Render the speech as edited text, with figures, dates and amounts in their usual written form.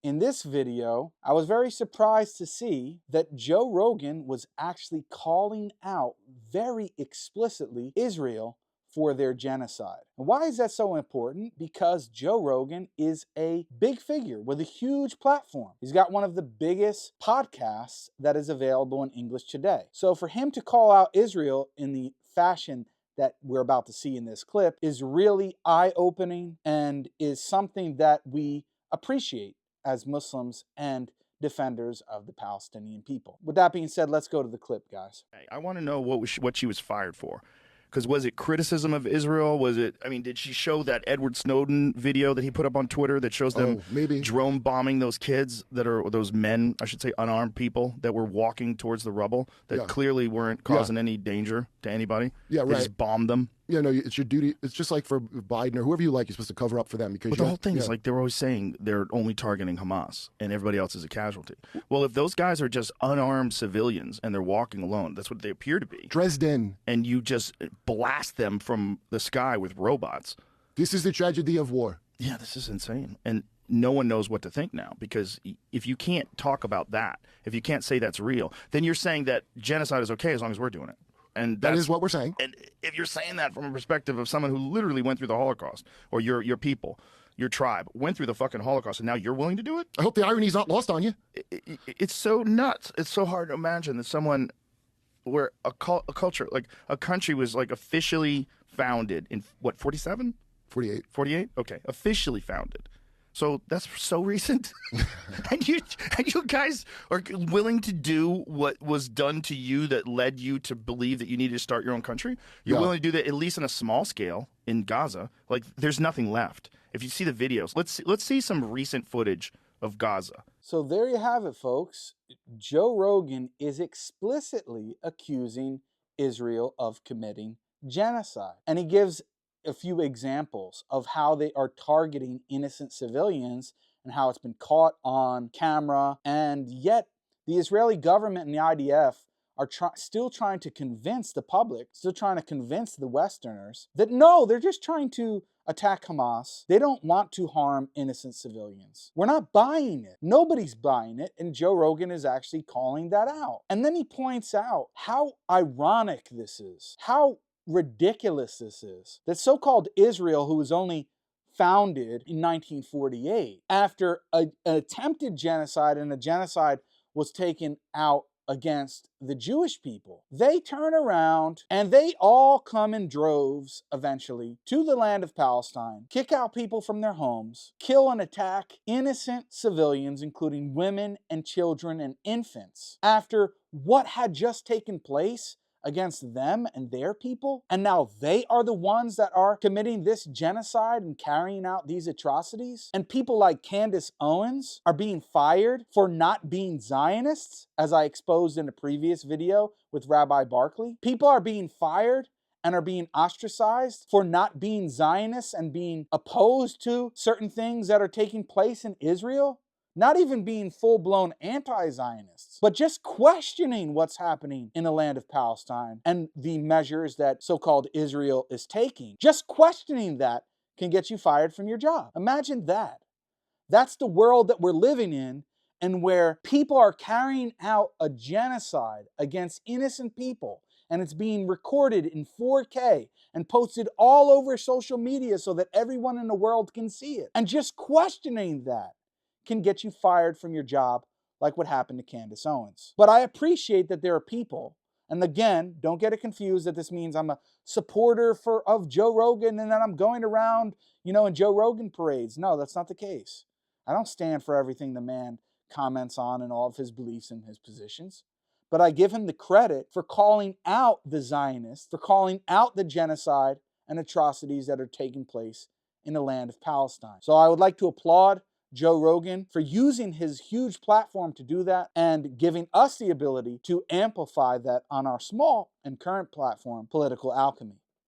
In this video, I was very surprised to see that Joe Rogan was actually calling out very explicitly Israel for their genocide. And why is that so important? Because Joe Rogan is a big figure with a huge platform. He's got one of the biggest podcasts that is available in English today. So for him to call out Israel in the fashion that we're about to see in this clip is really eye-opening and is something that we appreciate as Muslims and defenders of the Palestinian people. With that being said, let's go to the clip, guys. I want to know what she was fired for. Because was it criticism of Israel? Was it, I mean, did she show that Edward Snowden video that he put up on Twitter that shows them drone bombing those kids that are, those men, I should say unarmed people that were walking towards the rubble that clearly weren't causing any danger to anybody? Yeah, right. They just bombed them. Yeah, no, it's your duty. It's just like for Biden or whoever you like, you're supposed to cover up for them. Because but the whole thing is like they're always saying they're only targeting Hamas and everybody else is a casualty. Well, if those guys are just unarmed civilians and they're walking alone, that's what they appear to be. Dresden. And you just blast them from the sky with robots. This is the tragedy of war. Yeah, this is insane. And no one knows what to think now, because if you can't talk about that, if you can't say that's real, then you're saying that genocide is okay as long as we're doing it. And that is what we're saying. And if you're saying that from a perspective of someone who literally went through the Holocaust, or your people, your tribe, went through the fucking Holocaust, and now you're willing to do it? I hope the irony's not lost on you. It's so nuts. It's so hard to imagine that someone, where a culture, like a country was like officially founded in, what, 47? 48. 48? Okay, officially founded. So that's so recent. and you guys are willing to do what was done to you that led you to believe that you needed to start your own country? You're willing to do that at least on a small scale in Gaza. Like, there's nothing left. If you see the videos, let's see some recent footage of Gaza. So there you have it, folks. Joe Rogan is explicitly accusing Israel of committing genocide. And he gives a few examples of how they are targeting innocent civilians and how it's been caught on camera. And yet the Israeli government and the IDF are still trying to convince the public, still trying to convince the Westerners that no, they're just trying to attack Hamas. They don't want to harm innocent civilians. We're not buying it. Nobody's buying it. And Joe Rogan is actually calling that out. And then he points out how ironic this is, how ridiculous this is. That so-called Israel, who was only founded in 1948, after an attempted genocide, and a genocide was taken out against the Jewish people, they turn around and they all come in droves eventually to the land of Palestine, kick out people from their homes, kill and attack innocent civilians, including women and children and infants, after what had just taken place against them and their people. And now they are the ones that are committing this genocide and carrying out these atrocities. And people like Candace Owens are being fired for not being Zionists, as I exposed in a previous video with Rabbi Barkley. People are being fired and are being ostracized for not being Zionists and being opposed to certain things that are taking place in Israel. Not even being full-blown anti-Zionists, but just questioning what's happening in the land of Palestine and the measures that so-called Israel is taking. Just questioning that can get you fired from your job. Imagine that. That's the world that we're living in, and where people are carrying out a genocide against innocent people, and it's being recorded in 4K and posted all over social media so that everyone in the world can see it. And just questioning that can get you fired from your job, like what happened to Candace Owens. But I appreciate that there are people, and again, don't get it confused that this means I'm a supporter of Joe Rogan and then I'm going around, in Joe Rogan parades. No, that's not the case. I don't stand for everything the man comments on and all of his beliefs and his positions. But I give him the credit for calling out the Zionists, for calling out the genocide and atrocities that are taking place in the land of Palestine. So I would like to applaud Joe Rogan for using his huge platform to do that and giving us the ability to amplify that on our small and current platform, Political Alchemy.